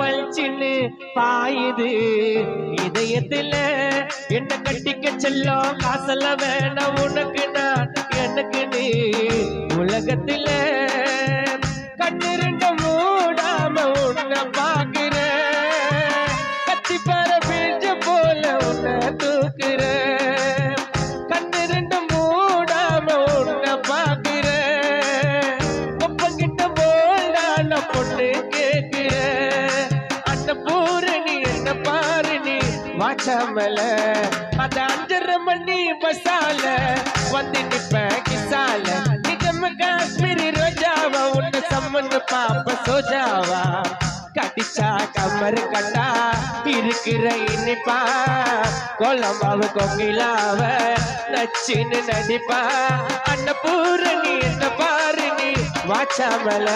பல்ச்சின்னு பாயுது இதயத்துல என்ன கட்டிக்க செல்லும் காசல வேணாம் உனக்கு நான் எனக்கு நீ உலகத்துல கண்ணு ரெண்டு மூடாம உன்னை பாக்குற கத்தி பர பீழ்ச்ச போல உன்னை தூக்குற கண்ணு ரெண்டு மூடாம உன்னை பாக்குற ஒப்பங்கிட்ட போல்டான பொண்ணு கேக்குற அந்த பூரணி என்ன பாரு நீ வாச்சாமல அந்த 5:30 மணி பசால வந்து நிப்ப கிசால நிஜம் காஷ்மீரி ரோஜாவா உன்னை சம்மன்னு பாப்ப சோஜாவா கடிச்சா கமர் கட்டா இருக்கிற இனிப்பா கோலமாவ கொங்கிலாவ நச்சின்னு நடிப்பா அண்ண பூரணி என்ன பாரு நீ வாச்சாமல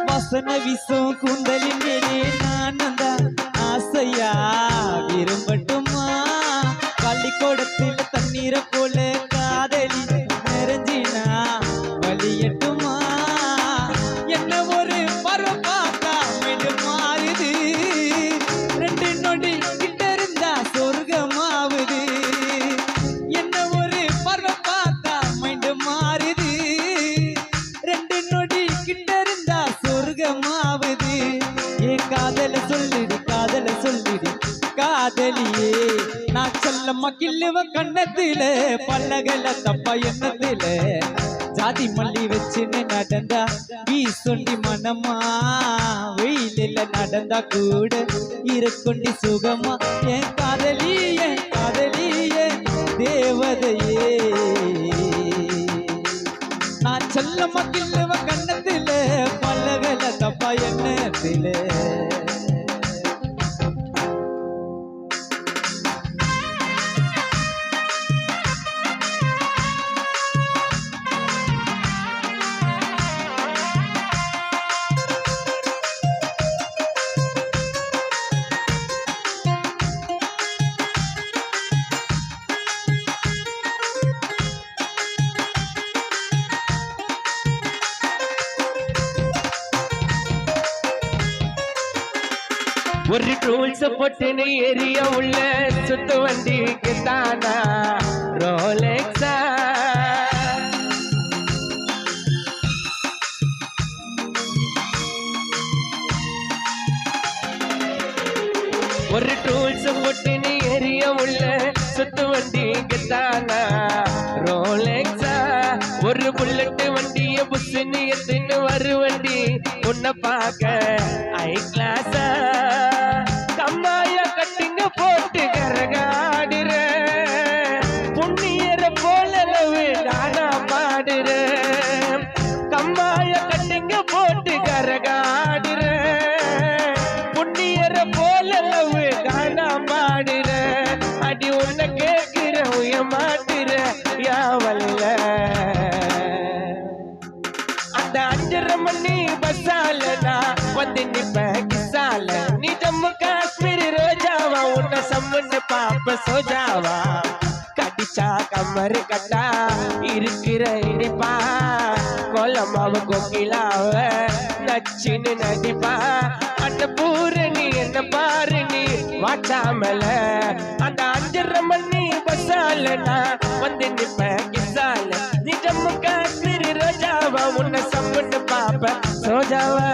வாசன வீசும் கூந்தலின் மேலே நானந்தா ஆசையா விரும்பட்டுமா பள்ளிக்கூடத்தில் தண்ணீரை போல காதலி நிறைஞ்சினா வலியட்டுமா என்ன ஒரு பருவம் பார்த்தா மீண்டும் மாறுது 2 நொடி கிட்ட இருந்தா சொர்க்கமாவுது என்ன ஒரு பருவம் பார்த்தா மீண்டும் மாறுது 2 நொடி கிட்ட இருந்தா சொர்க்கமாவுது ஏன் காதல சொல்லிடு காதலியே நான் செல்லம்மா கிள்ளுவ கண்ணத்தில பல்லகல தப்பா எண்ணத்தில ஜாதி மல்லி வச்சுன்னு நடந்தா வீசொண்டி மனமா வெயிலில் நடந்தா கூட இருக்கொண்டி சுகமா என் காதலியே தேவதையே நான் செல்லம்மா கிள்ளுவ கண்ணத்தில பல்லகல தப்பா எண்ணத்தில ஒரு டூல்ஸ் போட்டுன்னு ஏரியா உள்ள சுத்து வண்டிக்கு தானா ரோலெக்ஸா ஒரு டூல்ஸ் போட்டுன்னு ஏரியா உள்ள சுத்து வண்டிக்கு தானா ரோலெக்ஸா ஒரு புல்லட் வண்டிய புஷ்ன்னு எத்துன்னு வரு வண்டி உன்னை பார்க்க ஐ கிளாஸா கம்மாய கட்டிங்க போட்டு கரகாடுற புண்ணியர போல நானா பாடுற கம்மாய கட்டிங்க போட்டு கரகாடுற புண்ணியர போல நானா பாடுற அடி உன்னை கேட்கிற உய மாட்டுற யாவல்ல அந்த 5:30 மணி பசால நான் வந்து நிப்ப கிசால நீ ஜம்மு காஷ்மீர் ரோஜாவா உன்னை சம்மன்னு பாப்ப சோஜாவா கடிச்சா கமர் கட்டா இருக்கிற இனிப்பா கோலமாவ கொங்கிலாவ நச்சின்னு நடிப்பா அந்த பூரணி என்ன பாரு நீ வாச்சாமல அந்த 5:30 மணி பசால நான் வந்து நிப்ப கிசால நீ ஜம்மு காஷ்மீர் ரோஜாவா உன்னை சம்மன்னு பாப்ப சோஜாவா